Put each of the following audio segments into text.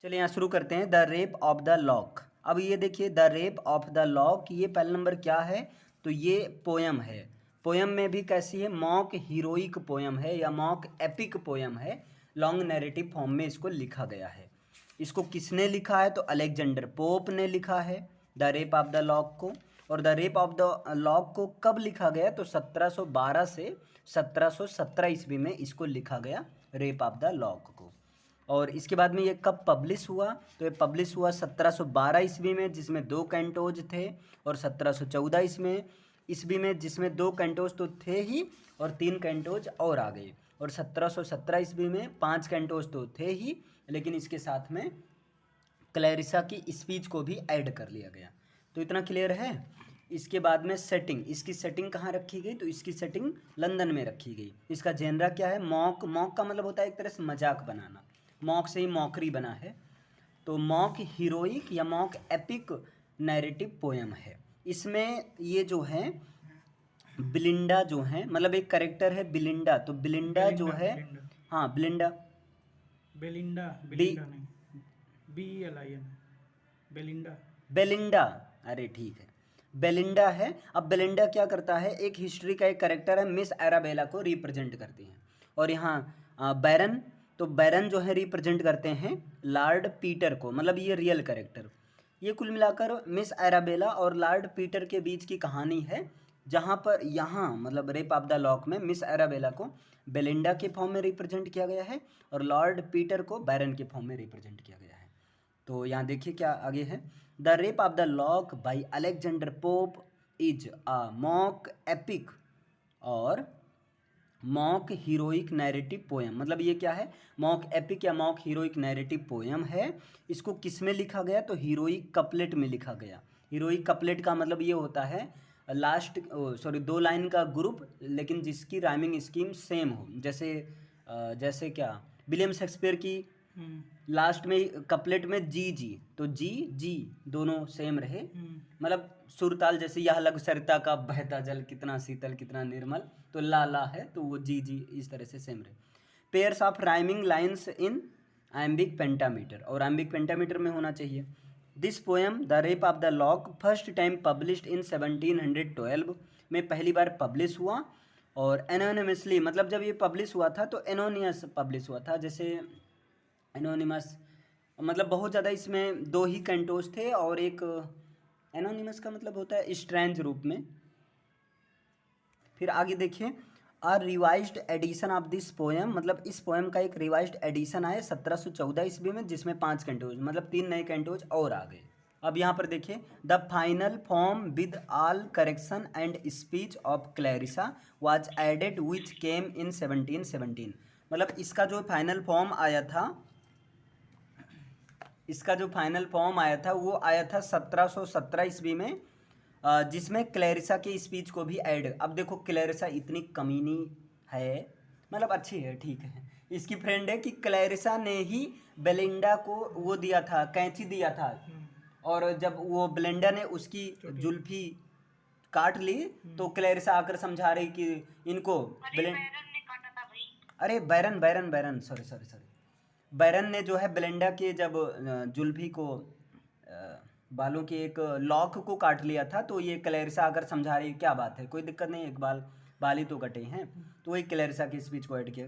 चलिए यहाँ शुरू करते हैं। The rape of the lock. अब ये देखिए, the rape of the lock, ये पहला नंबर क्या है? तो ये पोयम है। पोयम में भी कैसी है? मॉक हीरोइक पोयम है या मॉक एपिक पोयम है। लॉन्ग नैरेटिव फॉर्म में इसको लिखा गया है। इसको किसने लिखा है? तो अलेक्जेंडर पोप ने लिखा है the rape of the lock को। और the rape of the lock को कब लिखा गया? तो 1712 से 1717 ईस्वी में इसको लिखा गया, रेप ऑफ द लॉक को। और इसके बाद में ये कब पब्लिश हुआ? तो ये पब्लिश हुआ 1712 ईस्वी में, जिसमें 2 कैंटोज थे। और 1714 ईस्वी में जिसमें 2 कैंटोज तो थे ही और 3 कैंटोज और आ गए। और 1717 ईस्वी में 5 कैंटोज तो थे ही, लेकिन इसके साथ में क्लैरिसा की स्पीच को भी ऐड कर लिया गया। तो इतना क्लियर है। इसके बाद में सेटिंग, इसकी सेटिंग कहाँ रखी गई? तो इसकी सेटिंग लंदन में रखी गई। इसका जेनरा क्या है? मॉक। मॉक का मतलब होता है एक तरह से मजाक बनाना। मॉक से ही मॉकरी बना है। तो मॉक हीरोइक या मॉक एपिक नैरेटिव पोयम है। इसमें ये जो है बिलिंडा जो है, मतलब एक करेक्टर है बिलिंडा। तो बिलिंडा जो है, हाँ बिलिंडा, बेलिंडा बी बेलिंडा नहीं, BELIN, बेलिंडा। बेलिंडा, अरे ठीक है, बेलिंडा है। अब बेलिंडा क्या करता है? एक हिस्ट्री का एक करेक्टर है, मिस एराबेला को रिप्रेजेंट करती हैं। और यहाँ बैरन, तो बैरन जो है रिप्रेजेंट करते हैं लॉर्ड पीटर को, मतलब ये रियल करेक्टर। ये कुल मिलाकर मिस एराबेला और लॉर्ड पीटर के बीच की कहानी है, जहाँ पर यहाँ मतलब रेप ऑफ द लॉक में मिस एराबेला को बेलिंडा के फॉर्म में रिप्रेजेंट किया गया है और लॉर्ड पीटर को बैरन के फॉर्म में रिप्रेजेंट किया गया है। तो यहाँ देखिए क्या आगे है। The rape of the lock by Alexander pope is a mock epic और मॉक हीरोइक नैरेटिव पोयम। मतलब ये क्या है? मॉक एपिक या मॉक हीरोइक नैरेटिव पोयम है। इसको किस में लिखा गया? तो हीरोइक कपलेट में लिखा गया। हीरोइक कपलेट का मतलब ये होता है लास्ट, सॉरी, 2 लाइन का ग्रुप, लेकिन जिसकी राइमिंग स्कीम सेम हो। जैसे जैसे क्या, विलियम शेक्सपियर की लास्ट में कपलेट में जी जी, तो जी जी दोनों सेम रहे। मतलब सुरताल, जैसे यह लग सरिता का बहता जल कितना शीतल कितना निर्मल, तो ला है तो वो जी जी इस तरह से सेम रहे। Pairs of rhyming lines in iambic pentameter, और आइम्बिक पेंटामीटर में होना चाहिए। This poem the rape of the lock first time published in 1712 में पहली बार पब्लिश हुआ। और एनोनिमसली, मतलब जब ये पब्लिश हुआ था तो एनोनियस पब्लिश हुआ था। जैसे एनोनिमस मतलब बहुत ज़्यादा, इसमें 2 ही कैंटोस थे और एक एनोनिमस का मतलब होता है स्ट्रेंज रूप में। फिर आगे देखिए, a revised edition of this poem, मतलब इस पोएम का एक रिवाइज्ड एडिशन आया 1714 ईस्वी में, जिसमें 5 कैंटोज, मतलब 3 नए कैंटोज और आ गए। अब यहाँ पर देखिए, the final form with all correction and speech of Clarissa was added which came in 1717। मतलब इसका जो फाइनल फॉर्म आया था, इसका जो फाइनल फॉर्म आया था वो आया था 1717 ईस्वी में, जिसमें क्लैरिसा की स्पीच को भी ऐड। अब देखो क्लैरिसा इतनी कमीनी है, मतलब अच्छी है, ठीक है, इसकी फ्रेंड है, कि क्लैरिसा ने ही बेलिंडा को वो दिया था, कैंची दिया था। और जब वो बेलिंडा ने उसकी जुल्फी काट ली तो क्लैरिसा आकर समझा रही कि इनको अरे बैरन बैरन बैरन, सॉरी सॉरी सॉरी, बैरन ने जो है बेलिंडा के जब जुल्फी को बालों के एक लॉक को काट लिया था, तो ये क्लैरिसा आकर समझा रही क्या बात है, कोई दिक्कत नहीं, एक बाल ही तो कटे हैं। तो वही क्लैरिसा की स्पीच को ऐड किया।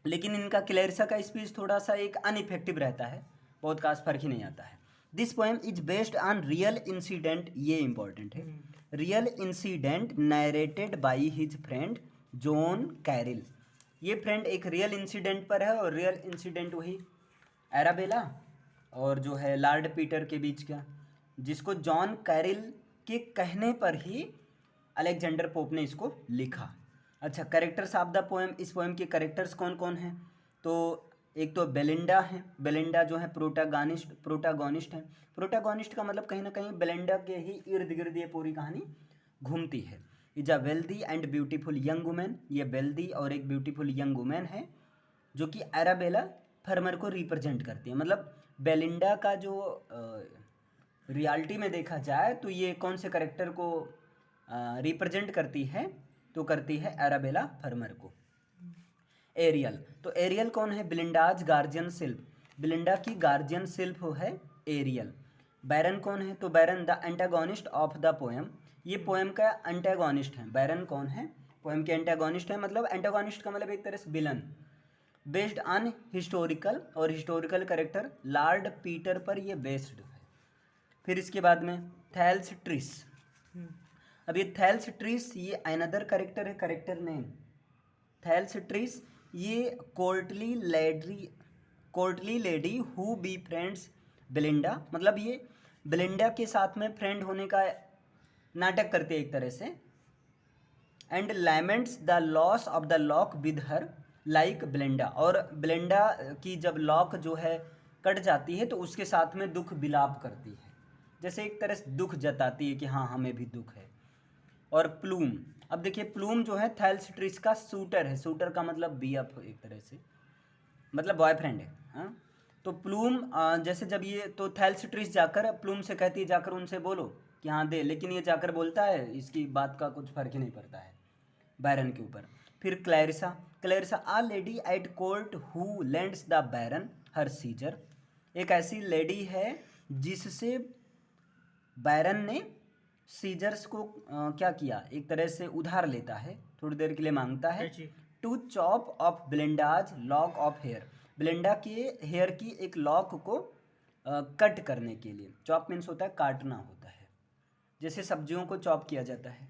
लेकिन इनका क्लैरिसा का स्पीच थोड़ा सा एक अनइफेक्टिव रहता है, बहुत खास फर्क ही नहीं आता है। This poem is based on real incident, ये इंपॉर्टेंट है, real incident narrated by his friend John Caryll. ये फ्रेंड एक रियल इंसिडेंट पर है, और रियल इंसिडेंट वही एराबेला और जो है लॉर्ड पीटर के बीच का, जिसको जॉन कैरिल के कहने पर ही अलेक्जेंडर पोप ने इसको लिखा। अच्छा, कैरेक्टर्स ऑफ द पोएम, इस पोएम के कैरेक्टर्स कौन कौन हैं? तो एक तो बेलिंडा है, बेलिंडा जो है प्रोटागोनिस्ट है। प्रोटागोनिस्ट का मतलब कहीं ना कहीं बेलिंडा के ही इर्द गिर्द ये पूरी कहानी घूमती है। Is a wealthy and beautiful young women, ये वेल्दी और एक ब्यूटीफुल यंग वुमेन है, जो कि एराबेला फर्मर को रिप्रेजेंट करती है। मतलब बेलिंडा का जो रियलिटी में देखा जाए तो ये कौन से करेक्टर को रिप्रेजेंट करती है? तो करती है एराबेला फर्मर को। एरियल, तो एरियल कौन है? Belinda's guardian sylph. बेलिंडा की गार्जियन सिल्फ है एरियल। बैरन कौन है? तो Baron the antagonist of the poem, ये पोएम का एंटागोनिस्ट है। बैरन कौन है? पोएम के एंटागोनिस्ट है, मतलब एंटागोनिस्ट का मतलब एक तरह से विलन। बेस्ड ऑन हिस्टोरिकल, और हिस्टोरिकल करेक्टर लॉर्ड पीटर पर ये बेस्ड है। फिर इसके बाद में थैल्स ट्रिस। अब ये थैल्स ट्रिस ये अनदर करेक्टर है, करेक्टर नेम थैल्स ट्रिस। ये courtly lady who be friends Belinda, मतलब ये बेलिंडा के साथ में फ्रेंड होने का नाटक करते हैं एक तरह से। And laments the loss of the lock with her like Belinda, और बेलिंडा की जब लॉक जो है कट जाती है तो उसके साथ में दुख विलाप करती है, जैसे एक तरह से दुख जताती है कि हाँ हमें भी दुख है। और प्लूम, अब देखिए प्लूम जो है थैल्स ट्रिस का सूटर है, सूटर का मतलब बीएफ एक तरह से, मतलब बॉयफ्रेंड है। हाँ, तो प्लूम जैसे जब ये तो थैल्स ट्रिस जाकर प्लूम से कहती है जाकर उनसे बोलो कि हाँ दे, लेकिन ये जाकर बोलता है इसकी बात का कुछ फर्क ही नहीं पड़ता है बैरन के ऊपर। फिर Clarissa, Clarissa a lady at court who lends the baron her scissor, एक ऐसी लेडी है जिससे बैरन ने सीजर्स को क्या किया, एक तरह से उधार लेता है, थोड़ी देर के लिए मांगता है। To chop off Belinda's lock of hair, Belinda के हेयर की एक लॉक को कट करने के लिए। चॉप मीन्स होता है काटना होता है, जैसे सब्जियों को चॉप किया जाता है।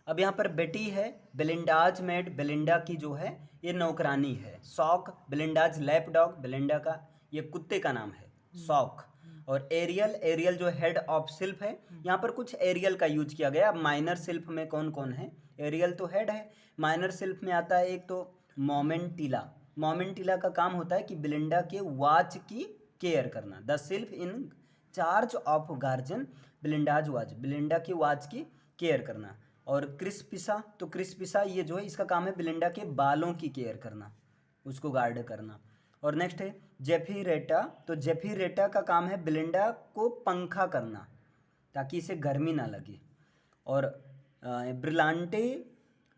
अब यहाँ पर बेटी है बेलिंडाज मेड, बेलिंडा की जो है ये नौकरानी है। Sock, Belinda's lap dog, Belinda का ये कुत्ते का नाम है सॉक। और एरियल, एरियल जो हेड ऑफ सिल्फ है, यहाँ पर कुछ एरियल का यूज किया गया। माइनर सिल्फ में कौन कौन है? एरियल तो हेड है, माइनर सिल्फ में आता है एक तो मोमेंटिला। मोमेंटिला का काम होता है कि बेलिंडा के वॉच की केयर करना। The sylph in charge of guardian Belinda's watch, Belinda की वॉच की केयर करना। और क्रिस्पिसा, तो क्रिस्पिसा ये जो है इसका काम है बेलिंडा के बालों की केयर करना, उसको गार्ड करना। और नेक्स्ट है जेफी रेटा, तो जेफी रेटा का काम है बेलिंडा को पंखा करना ताकि इसे गर्मी ना लगे। और ब्रिलांटे,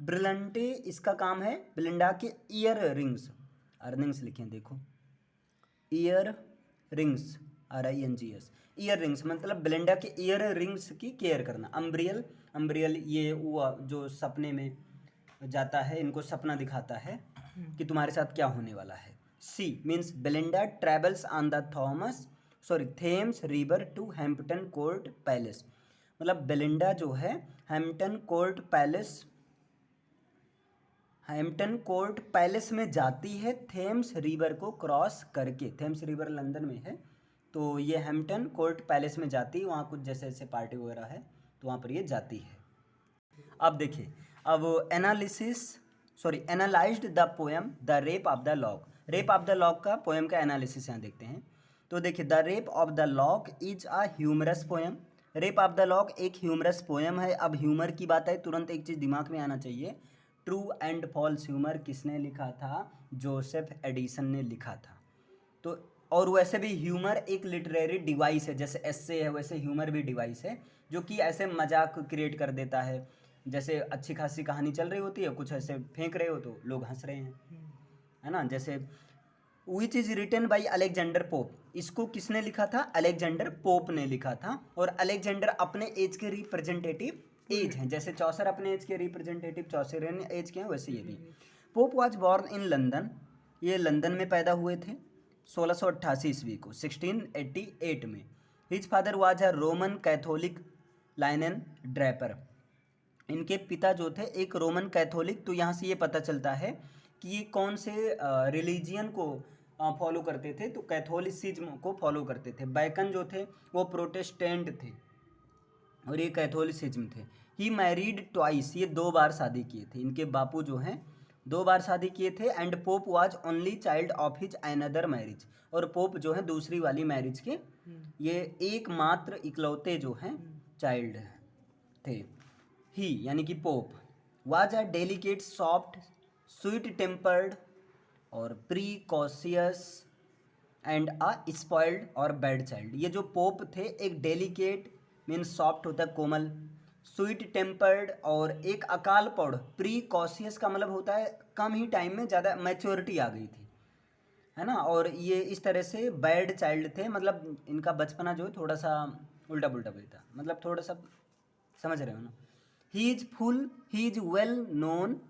ब्रिलंटे इसका काम है बेलिंडा के ईयर रिंग्स, अर्निंग्स लिखें देखो, year rings RINGS, year rings मतलब बेलिंडा के ईयर रिंग्स की केयर करना। अम्ब्रियल, अम्ब्रियल ये वो जो सपने में जाता है, इनको सपना दिखाता है कि तुम्हारे साथ क्या होने वाला है। See means Belinda travels on the Thames river to Hampton Court Palace, मतलब बेलिंडा जो है हैम्पटन कोर्ट पैलेस में जाती है थेम्स रिवर को क्रॉस करके। थेम्स रिवर लंदन में है, तो ये हैम्पटन कोर्ट पैलेस में जाती है, वहाँ कुछ जैसे ऐसे पार्टी वगैरह है तो वहाँ पर ये जाती है। अब देखिए, अब analysed the poem the rape of the lock, rape of the lock का पोएम का एनालिसिस यहाँ देखते हैं। तो देखिए, the rape of the lock is a humorous poem, rape of the lock एक ह्यूमरस पोएम है। अब ह्यूमर की बात है, तुरंत एक चीज़ दिमाग में आना चाहिए, ट्रू एंड फॉल्स ह्यूमर किसने लिखा था? जोसेफ एडिसन ने लिखा था। तो और वैसे भी ह्यूमर एक लिटरेरी डिवाइस है, जैसे एस्से है वैसे ह्यूमर भी डिवाइस है, जो कि ऐसे मजाक क्रिएट कर देता है। जैसे अच्छी खासी कहानी चल रही होती है, कुछ ऐसे फेंक रहे हो तो लोग हंस रहे हैं, है ना। जैसे which is written by Alexander Pope, इसको किसने लिखा था? अलेक्जेंडर पोप ने लिखा था। और अलेक्जेंडर अपने एज के रिप्रेजेंटेटिव एज हैं, जैसे चौसर अपने एज के रिप्रेजेंटेटिव चौसरियन एज के हैं, वैसे ये भी। Pope was born in London, ये लंदन में पैदा हुए थे 1688 ईस्वी को, 1688 में। His father was a Roman Catholic लाइनन Draper, इनके पिता जो थे एक रोमन कैथोलिक। तो यहाँ से ये पता चलता है कि ये कौन से रिलीजियन को फॉलो करते थे, तो कैथोलिसिज्म को फॉलो करते थे। बैकन जो थे वो प्रोटेस्टेंट थे और ये कैथोलिसिज्म थे। ही मैरिड ट्वाइस, ये 2 बार शादी किए थे, इनके बापू जो हैं 2 बार शादी किए थे। And pope was only child of his another marriage, और पोप जो है दूसरी वाली मैरिज के ये एकमात्र इकलौते जो हैं चाइल्ड थे। ही यानी कि pope was a delicate soft sweet tempered और प्रीकॉशियस एंड अ स्पॉइल्ड और बैड चाइल्ड। ये जो पोप थे एक डेलिकेट मीन्स सॉफ्ट होता है कोमल, स्वीट टेम्पर्ड और एक अकाल प्रौढ़। प्रीकॉशियस का मतलब होता है कम ही टाइम में ज़्यादा मैच्योरिटी आ गई थी, है ना। और ये इस तरह से बैड चाइल्ड थे, मतलब इनका बचपना जो है थोड़ा सा उल्टा पुल्टा भी था, मतलब थोड़ा सा, समझ रहे हो ना। He is full he is well known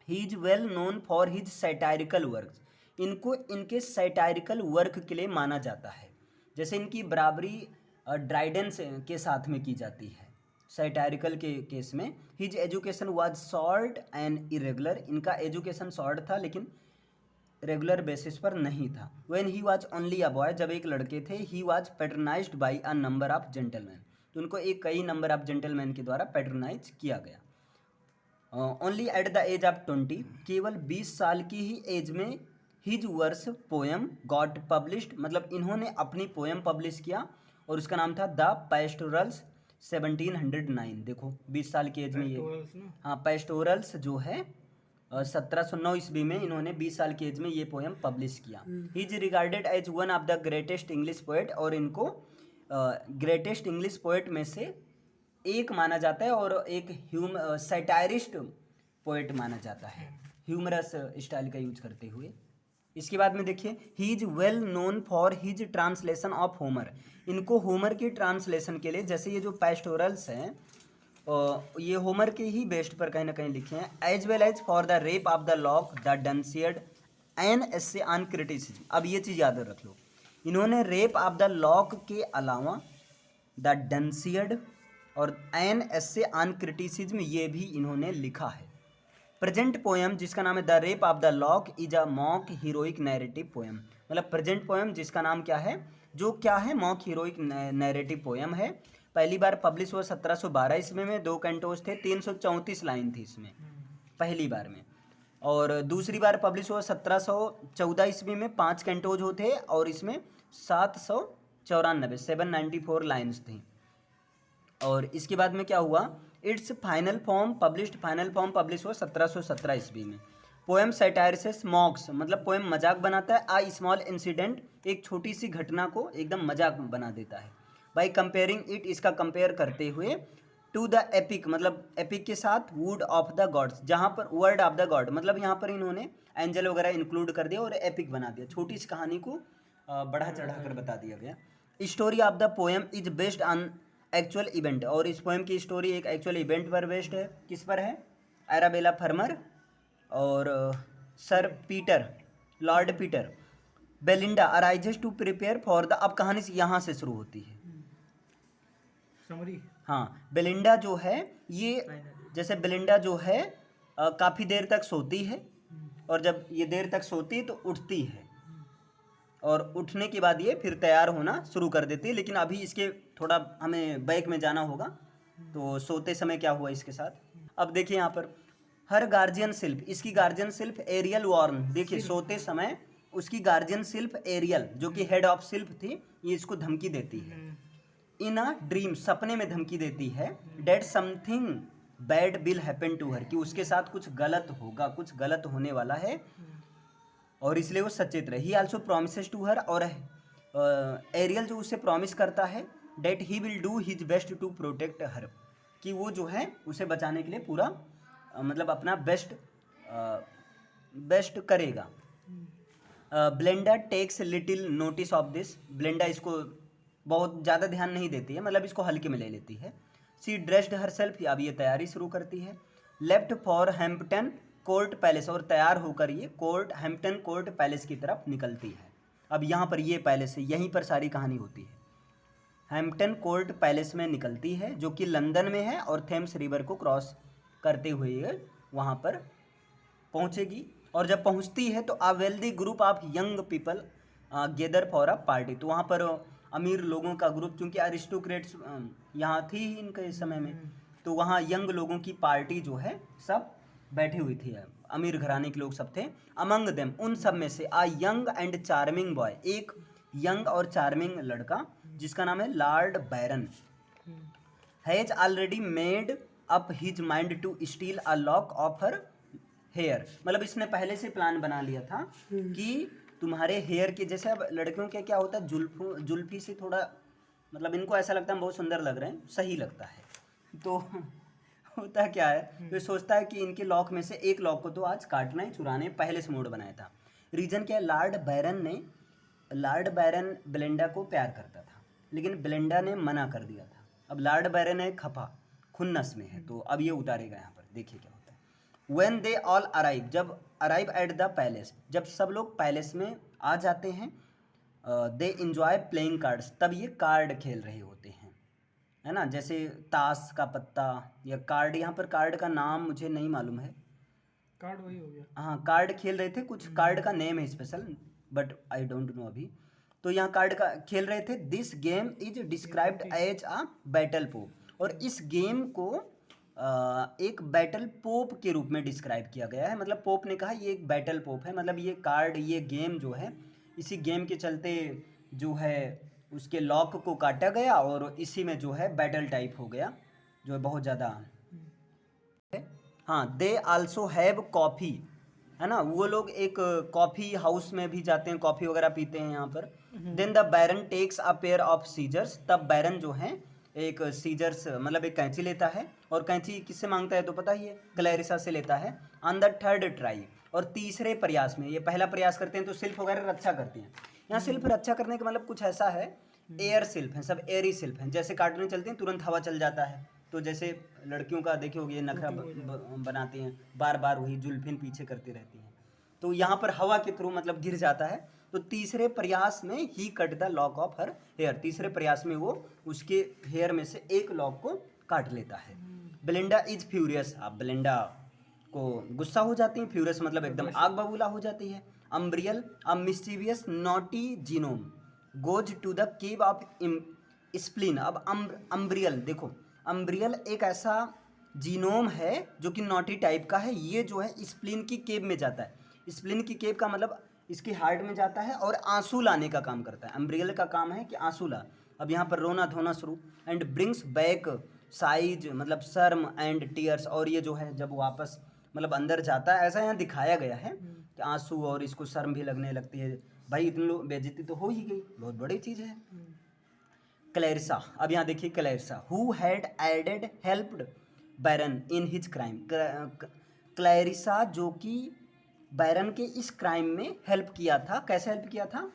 he is well known for his satirical work. इनको इनके सैटारिकल वर्क के लिए माना जाता है। जैसे इनकी बराबरी ड्राइडन के साथ में की जाती है सैटारिकल के केस में। His education was short and irregular. इनका एजुकेशन शॉर्ट था लेकिन रेगुलर बेसिस पर नहीं था। When he was only a boy, जब एक लड़के थे, he was patronised by a number of gentleman, तो उनको एक कई नंबर ऑफ जेंटलमैन के द्वारा पैटर्नाइज किया गया। Only at the age of 20, केवल 20 साल की ही एज में his verse poem got published, मतलब इन्होंने अपनी पोएम पब्लिश किया और उसका नाम था द पेस्टोरल्स 1709। देखो 20 साल की एज में ये, पेस्टोरल्स ना। हाँ पेस्टोरल्स जो है 1709 ईस्वी में इन्होंने 20 साल की एज में ये पोएम पब्लिश किया। He is regarded as one of the greatest English poet, और इनको ग्रेटेस्ट इंग्लिश पोएट में से एक माना जाता है और एक सैटायरिस्ट पोएट माना जाता है, ह्यूमरस स्टाइल का यूज करते हुए। इसके बाद में देखिए, ही is well known for his translation of Homer. इनको होमर की ट्रांसलेशन के लिए, जैसे ये जो पेस्टोरल्स हैं ये होमर के ही बेस्ट पर कहीं ना कहीं लिखे हैं। As well as for the rape of the lock the Dunciad an essay on criticism. अब ये चीज़ याद रख लो, इन्होंने रेप ऑफ द लॉक के अलावा द डनसियड और एन एसे ऑन क्रिटिसिज्म ये भी इन्होंने लिखा है। प्रेजेंट पोएम जिसका नाम है the rape of the lock is a mock heroic narrative poem, मतलब प्रेजेंट पोएम जिसका नाम क्या है, जो क्या है, मॉक हीरोइक नैरेटिव पोएम है। पहली बार पब्लिश हुआ 1712 ईस्वी में, 2 कैंटोज थे, 334 लाइन थी इसमें पहली बार में। और दूसरी बार पब्लिश हुआ 1714 ईस्वी में, 5 कैंटोज होते और इसमें 794 लाइन्स थी। और इसके बाद में क्या हुआ, इट्स फाइनल फॉर्म पब्लिश हुआ 1717 ईस्वी में। पोएम सैटायरिसेस मॉक्स, मतलब पोएम मजाक बनाता है, आ स्मॉल इंसिडेंट, एक छोटी सी घटना को एकदम मजाक बना देता है। बाई कंपेयरिंग इट, इसका कंपेयर करते हुए, टू द एपिक, मतलब एपिक के साथ, वुड ऑफ द गॉड्स, जहाँ पर वर्ड ऑफ द गॉड, मतलब यहाँ पर इन्होंने एंजल वगैरह इंक्लूड कर दिया और एपिक बना दिया, छोटी सी कहानी को बढ़ा चढ़ा कर बता दिया गया। Story of the poem is based on actual event, और इस पोएम की स्टोरी एक एक्चुअल इवेंट पर बेस्ड है। किस पर है, एराबेला फर्मर और sir Peter, lord Peter Belinda arises to prepare for the, अब कहानी यहाँ से शुरू होती है। समरी। हाँ, बेलिंडा जो है ये, जैसे बेलिंडा जो है काफ़ी देर तक सोती है, और जब ये देर तक सोती है तो उठती है, और उठने के बाद ये फिर तैयार होना शुरू कर देती है। लेकिन अभी इसके थोड़ा हमें बैक में जाना होगा, तो सोते समय क्या हुआ इसके साथ। अब देखिए यहाँ पर, हर गार्जियन शिल्प, इसकी गार्जियन शिल्प एरियल वॉर्न, देखिए सोते समय उसकी गार्जियन शिल्प एरियल जो कि हेड ऑफ शिल्प थी, ये इसको धमकी देती है। इन अ ड्रीम, सपने में धमकी देती है, that something bad will happen to her, कि उसके साथ कुछ गलत होगा, कुछ गलत होने वाला है, और इसलिए वो सचेत रहे। He also promises to her, और एरियल जो उसे प्रॉमिस करता है, that he will do his best to protect her, कि वो जो है उसे बचाने के लिए पूरा मतलब अपना बेस्ट करेगा। Belinda takes little notice of this, Belinda इसको बहुत ज़्यादा ध्यान नहीं देती है, मतलब इसको हल्के में ले लेती है। सी ड्रेस्ड हर सेल्फ, अब ये तैयारी शुरू करती है। Left for Hampton Court palace, और तैयार होकर ये हैम्पटन कोर्ट पैलेस की तरफ निकलती है। अब यहाँ पर ये पैलेस है, यहीं पर सारी कहानी होती है। हैम्पटन कोर्ट पैलेस में निकलती है, जो कि लंदन में है, और थेम्स रिवर को क्रॉस करते हुए ये वहाँ पर पहुँचेगी। और जब पहुँचती है तो a wealthy group of young people gather for a party, तो वहाँ पर अमीर लोगों का ग्रुप, क्योंकि अरिस्टोक्रेट्स यहाँ थी ही इनके समय में, तो वहाँ यंग लोगों की पार्टी जो है सब बैठी हुई थी, अमीर घराने के लोग सब थे। अमंग देम, उन सब में से, a young and charming boy, एक यंग और चार्मिंग लड़का जिसका नाम है lord Baron, has already made up his mind to steal a lock of her hair, मतलब इसने पहले से प्लान बना लिया था कि तुम्हारे हेयर के, जैसे अब लड़कियों के क्या होता है, जुल्फी से थोड़ा, मतलब इनको ऐसा लगता है हम बहुत सुंदर लग रहे हैं, सही लगता है, तो होता क्या है, तो सोचता है कि इनके लॉक में से एक लॉक को तो आज काटना ही, चुराने, पहले से मोड़ बनाया था। रीज़न क्या है, लॉर्ड बैरन बेलिंडा को प्यार करता था, लेकिन बेलिंडा ने मना कर दिया था। अब लॉर्ड बैरन है खफा, खुन्नस में है, तो अब ये उतारेगा यहाँ पर, देखिए क्या होता है। When they all arrive, जब अराइव एट द पैलेस, जब सब लोग पैलेस में आ जाते हैं, दे इंजॉय प्लेइंग कार्ड्स, तब ये कार्ड खेल रहे होते हैं, है ना, जैसे ताश का पत्ता या कार्ड। यहाँ पर कार्ड का नाम मुझे नहीं मालूम है। कार्ड वही हो गया। हाँ, कार्ड खेल रहे थे, कुछ कार्ड का नेम है special, but I don't know अभी। तो यहाँ कार्ड का खेल रहे थे। This game is described as a battle pope, और इस गेम को एक बैटल पोप के रूप में डिस्क्राइब किया गया है। मतलब पोप ने कहा ये एक बैटल पोप है, मतलब ये कार्ड, ये गेम जो है, इसी गेम के चलते जो है उसके लॉक को काटा गया और इसी में जो है बैटल टाइप हो गया, जो है बहुत ज़्यादा। हाँ, दे आल्सो हैव कॉफ़ी, है ना, वो लोग एक कॉफ़ी हाउस में भी जाते हैं, कॉफ़ी वगैरह पीते हैं यहाँ पर। Then the baron takes a pair of scissors, तब बैरन जो है एक सीजर्स मतलब एक कैंची लेता है, और कैंची किससे मांगता है तो पता ही है, क्लैरिसा से लेता है। ऑन द थर्ड ट्राई, और तीसरे प्रयास में, ये पहला प्रयास करते हैं तो सिल्फ वगैरह रक्षा करते हैं। यहाँ सिल्फ रक्षा करने का मतलब कुछ ऐसा है, एयर सिल्फ है, सब एयरी सिल्फ हैं, जैसे कार्टून चलते हैं तुरंत हवा चल जाता है, तो जैसे लड़कियों का देखे होगे, ये नखरा बनाती हैं, बार बार वही जुल्फिन पीछे करती रहती हैं, तो यहाँ पर हवा के थ्रू मतलब गिर जाता है। तो तीसरे प्रयास में he cut the lock of her hair, तीसरे प्रयास में वो उसके हेयर में से एक लॉक को काट लेता है। बेलिंडा इज फ्यूरियस, अब बेलिंडा को गुस्सा हो जाती है, फ्यूरियस मतलब एकदम आग बबूला हो जाती है। Umbriel a mischievous naughty gnome goes to the cave of spleen, अब अम्ब्रियल देखो, अम्ब्रियल एक ऐसा जीनोम है जो कि नॉटी टाइप का है, ये जो है स्प्लीन की केव में जाता है। स्प्लीन की केव का मतलब इसकी हार्ट में जाता है और आंसू लाने का काम करता है। अम्ब्रियल का काम है कि आंसू ला, अब यहाँ पर रोना धोना शुरू। एंड ब्रिंग्स बैक साइज मतलब शर्म एंड टीयर्स, और ये जो है जब वापस मतलब अंदर जाता है, ऐसा यहाँ दिखाया गया है कि आंसू और इसको शर्म भी लगने लगती है। भाई इतनी लोग बेइज्जती तो हो ही गई, बहुत बड़ी चीज़ है। क्लैरिसा, अब यहाँ देखिए Clarissa, who had aided helped baron in his crime, Clarissa जो कि बैरन के इस क्राइम में हेल्प किया था। कैसे हेल्प किया था,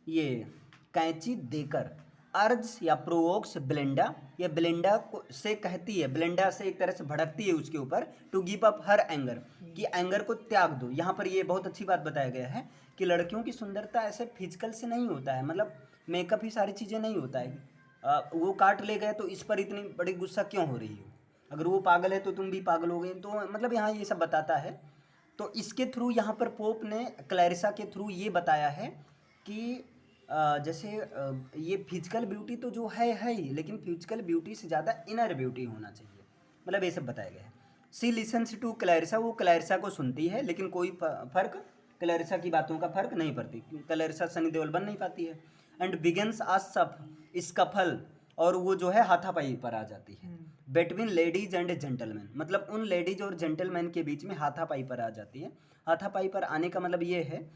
ये कैंची देकर। अर्ज या प्रोवोक्स बेलिंडा, ये बेलिंडा को से कहती है, बेलिंडा से एक तरह से भड़कती है उसके ऊपर, to give up her anger, कि एंगर को त्याग दो। यहाँ पर ये बहुत अच्छी बात बताया गया है कि लड़कियों की सुंदरता ऐसे फिजिकल से नहीं होता है, मतलब मेकअप ही सारी चीज़ें नहीं होता है। वो काट ले गए तो इस पर इतनी बड़ी गुस्सा क्यों हो रही हो, अगर वो पागल है तो तुम भी पागल हो गए, तो मतलब यहाँ ये सब बताता है। तो इसके थ्रू यहाँ पर पोप ने क्लैरिसा के थ्रू ये बताया है कि जैसे ये फिजिकल ब्यूटी तो जो है ही, लेकिन फिजिकल ब्यूटी से ज़्यादा इनर ब्यूटी होना चाहिए, मतलब ये सब बताया गया है। सी लिसन्स टू क्लैरिसा, वो क्लैरिसा को सुनती है, लेकिन कोई फर्क क्लैरिसा की बातों का फर्क नहीं पड़ती, क्लैरिसा सनी देओल बन नहीं पाती है। एंड बिगन्स आ सफ स्कफल, और वो जो है हाथापाई पर आ जाती है। बिटवीन लेडीज एंड जेंटलमैन, मतलब उन लेडीज और जेंटलमैन के बीच में हाथापाई पर आ जाती है। हाथापाई पर आने का मतलब ये है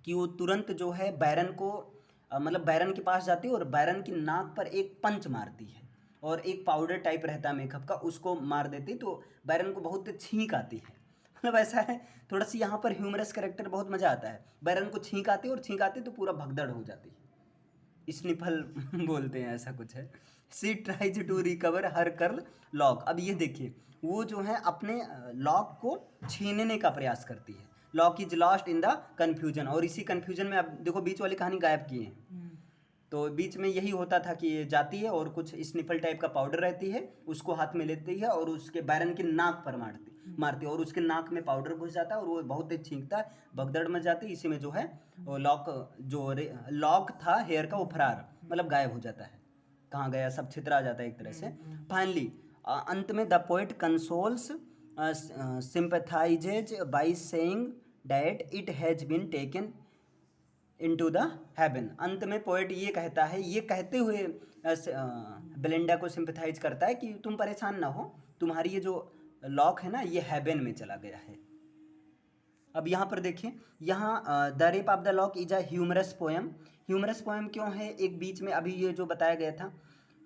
कि वो तुरंत जो है बैरन को मतलब बैरन के पास जाती है और बैरन की नाक पर एक पंच मारती है, और एक पाउडर टाइप रहता है मेकअप का, उसको मार देती, तो बैरन को बहुत छींक आती है। मतलब ऐसा है, थोड़ा सी यहाँ पर ह्यूमरस कैरेक्टर, बहुत मज़ा आता है। बैरन को छींक आती है, और छींक आती तो पूरा भगदड़ हो जाती है, स्निफल बोलते हैं, ऐसा कुछ है। She tries to recover her curl lock, अब ये देखिए वो जो है अपने लॉक को छीनने का प्रयास करती है। Lock is lost in the confusion, और इसी कन्फ्यूजन में अब देखो बीच वाली कहानी गायब की है, तो बीच में यही होता था कि ये जाती है और कुछ स्निफल टाइप का पाउडर रहती है, उसको हाथ में लेती है और उसके बैरन की नाक पर मारती है, और उसके नाक में पाउडर घुस जाता है और वो बहुत तेज छींकता है, भगदड़ मच जाती है। इसी में जो है वो लॉक था हेयर का, वो फरार मतलब गायब हो जाता है, कहाँ गया सब छितरा जाता है एक तरह से। फाइनली अंत में the poet consoles sympathises by saying that it has been taken into the heaven, अंत में पोएट ये कहता है, ये कहते हुए बेलिंडा को सिंपैथाइज करता है कि तुम परेशान ना हो, तुम्हारी ये जो लॉक है ना, ये हेवन में चला गया है। अब यहाँ पर देखिए, यहाँ the rape of the lock is a humorous poem. Humorous poem क्यों है, एक बीच में अभी ये जो बताया गया था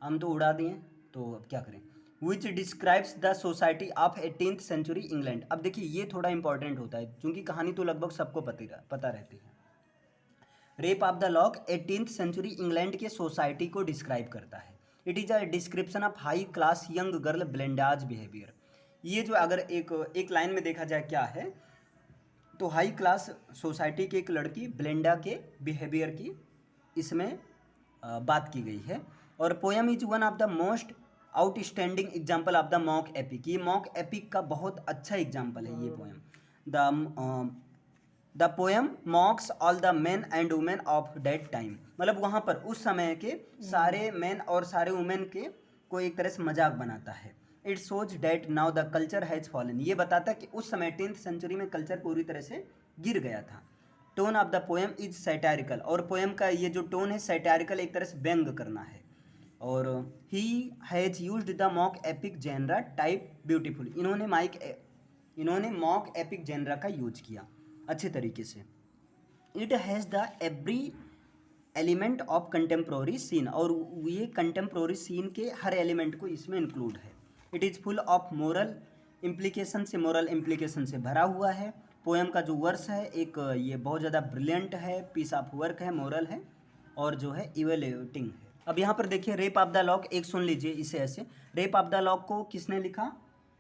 हम तो उड़ा दिए, तो अब क्या करें। Which describes the society of 18th century England. अब देखिए ये थोड़ा इंपॉर्टेंट होता है क्योंकि कहानी तो लगभग सबको पता रहती है। Rape of the lock 18th century England के सोसाइटी को डिस्क्राइब करता है। It is a description of high class young girl Belinda's behaviour. ये जो अगर एक लाइन में देखा जाए क्या है, तो हाई क्लास सोसाइटी की एक लड़की ब्लेंडा के बिहेवियर की इसमें बात की गई है। और poem is one of the most outstanding example of the mock epic. ये मॉक एपिक का बहुत अच्छा एग्जाम्पल है ये poem. The poem मॉक्स all the main and women of that time. मतलब वहाँ पर उस समय के सारे मेन और सारे वुमेन के को एक तरह से मजाक बनाता है। It shows that now the culture has fallen. ये बताता है कि उस समय 10th सेंचुरी में कल्चर पूरी तरह से गिर गया था। Tone of the poem is satirical. और पोएम का ये जो टोन है सैटारिकल, एक तरह से व्यंग करना है। और he has used the mock epic genre type beautiful. इन्होंने मॉक एपिक जेनरा का यूज किया अच्छे तरीके से। It has the every element of contemporary scene. और ये कंटेम्प्रोरी सीन के हर एलिमेंट को इसमें इंक्लूड है। It is full of moral implication से भरा हुआ है। पोएम का जो वर्स है एक ये बहुत ज़्यादा ब्रिलियंट है, पीस ऑफ वर्क है, मोरल है और जो है इवेल्युएटिंग है। अब यहाँ पर देखिए रेप ऑफ द लॉक, एक सुन लीजिए इसे ऐसे। रेप ऑफ द लॉक को किसने लिखा?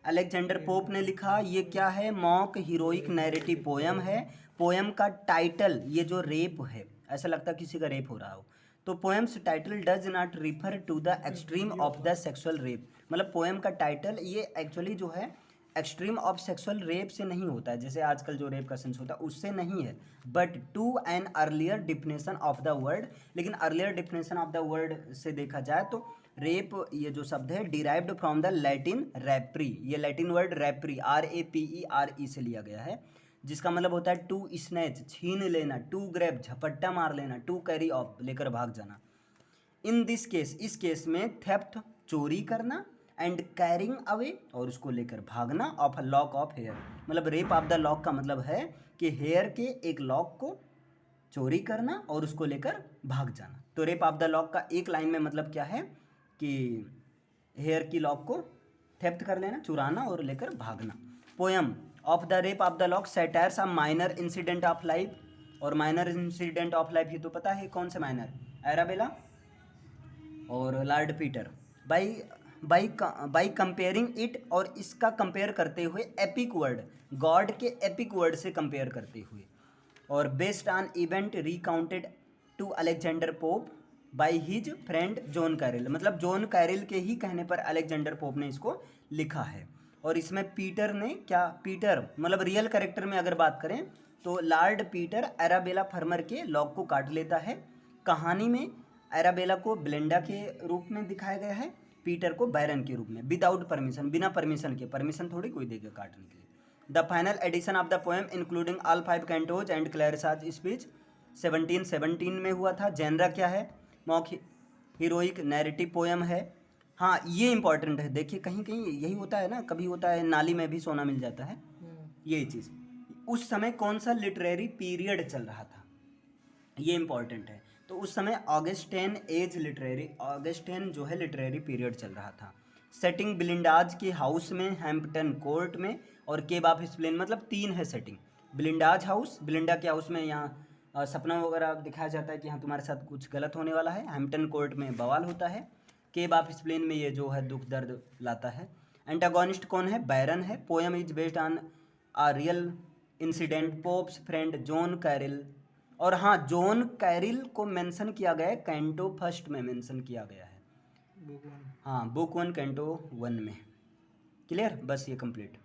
अलेक्जेंडर पोप ने लिखा। ये क्या है? मॉक हीरोइक नैरेटिव पोएम है। पोएम का टाइटल ये जो रेप है, ऐसा लगता है किसी का रेप हो रहा हो, तो poem's title does not refer to the extreme of the sexual rape. मतलब पोएम का टाइटल ये एक्चुअली जो है एक्सट्रीम ऑफ सेक्सुअल रेप से नहीं होता है, जैसे आजकल जो रेप का सेंस होता है उससे नहीं है, but to an earlier definition of the word. लेकिन earlier definition of the word से देखा जाए तो रेप ये जो शब्द है derived from the Latin rapere. ये लैटिन वर्ड रैप्री RAPERE से लिया गया है, जिसका मतलब होता है टू स्नैच छीन लेना, टू ग्रैब झपट्टा मार लेना, टू कैरी ऑफ लेकर भाग जाना। इन दिस केस, इस केस में थेफ्ट चोरी करना, एंड कैरिंग अवे और उसको लेकर भागना, of a lock of hair. मतलब रेप ऑफ द लॉक का मतलब है कि हेयर के एक लॉक को चोरी करना और उसको लेकर भाग जाना। तो रेप ऑफ द लॉक का एक लाइन में मतलब क्या है कि हेयर की लॉक को थेफ्ट कर लेना, चुराना और लेकर भागना। Poem of the rape of the lock satires a minor incident of life. और माइनर इंसिडेंट ऑफ लाइफ ये तो पता है कौन से माइनर? एराबेला और Lord Petre. By comparing it, और इसका कंपेयर करते हुए एपिक वर्ड, गॉड के एपिक वर्ड से कंपेयर करते हुए, और based on event recounted to Alexander Pope by his friend John Caryll. मतलब जॉन कैरिल के ही कहने पर अलेक्जेंडर पोप ने इसको लिखा है। और इसमें पीटर ने क्या, पीटर मतलब रियल कैरेक्टर में अगर बात करें तो लॉर्ड पीटर एराबेला फर्मर के लॉक को काट लेता है। कहानी में एराबेला को ब्लेंडा के रूप में दिखाया गया है, पीटर को बैरन के रूप में, विदाउट परमिशन, बिना परमिशन के। परमिशन थोड़ी कोई देगा काटने के लिए। The final edition of the poem including all 5 cantos and Clarissa's speech 1717 में हुआ था। जेनरा क्या है? मॉक हीरोइक नैरेटिव पोएम है। हाँ ये इंपॉर्टेंट है, देखिए कहीं कहीं यही होता है ना, कभी होता है नाली में भी सोना मिल जाता है, यही चीज़। उस समय कौन सा लिटरेरी पीरियड चल रहा था, ये इंपॉर्टेंट है। तो उस समय ऑगस्टेन जो है लिटरेरी पीरियड चल रहा था। सेटिंग ब्लिंडाज के हाउस में, हैम्पटन कोर्ट में, और केब ऑफ स्प्लेन। मतलब 3 है सेटिंग। ब्लिंडाज हाउस, ब्लिंडा के हाउस में यहाँ सपना वगैरह दिखाया जाता है कि हाँ तुम्हारे साथ कुछ गलत होने वाला है। हैम्पटन कोर्ट में बवाल होता है। केब ऑफ स्प्लेन में ये जो है दुख दर्द लाता है। एंटागोनिस्ट कौन है? बैरन है। Poem is based on a real incident, Pope's friend John Caryll. और हाँ जॉन कैरिल को मेंशन किया गया है, कैंटो फर्स्ट में मेंशन किया गया है। हाँ बुक 1 कैंटो 1 में। क्लियर? बस ये कंप्लीट।